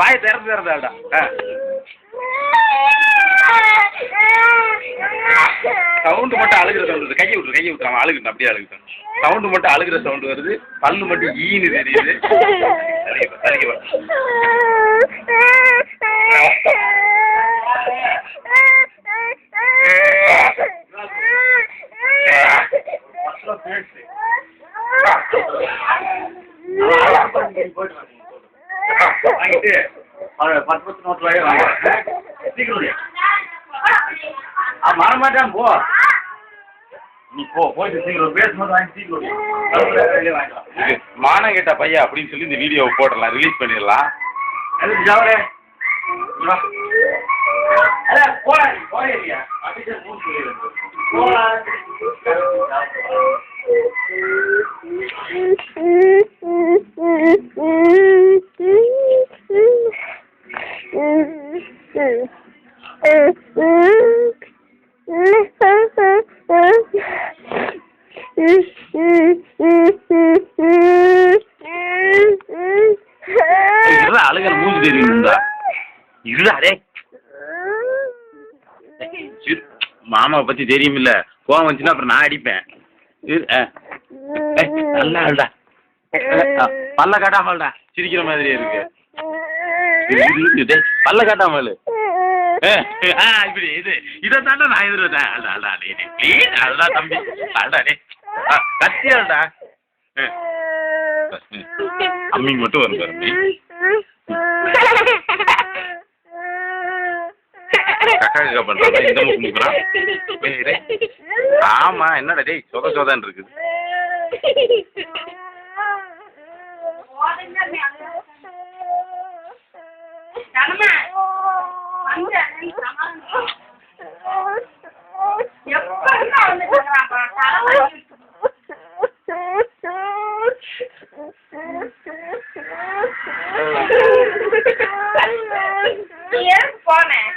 வாயை திறந்தாடா. சவுண்டு மட்டும் அழுகிற சவுண்ட் வருது. கையை விட்டுரு அவன் அழுகுறான். அப்படியே அழுகுறான். சவுண்டு மட்டும் அழுகிற சவுண்டு வருது. பல்லு மட்டும் ஈனு தெரியுது. வாங்கிட்டு 10 நோட்டு வாங்க. சீக்கிரம் மறமாட்டான் போ. நீ போயிட்டு சீக்கிரம் பேசும்போது வாங்கி சீக்கிரம் வாங்கிக்கலாம். மானம் கேட்ட பையன் அப்படின்னு சொல்லி இந்த வீடியோவை போடலாம், ரிலீஸ் பண்ணிடலாம். அதுக்கு ஜாவரே போறியா அழுகல் மூஞ்சி தெரியுங்களா? இருடே மாமாவை பத்தி தெரியுமில்ல. கோவம் வந்துச்சுன்னா அப்புறம் நான் அடிப்பேன். நல்லா அழுடா. பல்ல காட்டாமல்டா. சிரிக்கிற மாதிரி இருக்கு. பல்ல காட்டாமல் இப்படி இதை தாண்டா நான் எதிர்த்தேன். அல்டா தம்பி அல்டா டே கத்தி அல்டா. அம்மி மட்டும் வரும் பாருங்க. கக்கா பண்றாங்க. இந்த முக்கு முக்குறான். ஆமா என்னடா டேய் சொதன்னு இருக்குது. போனேன்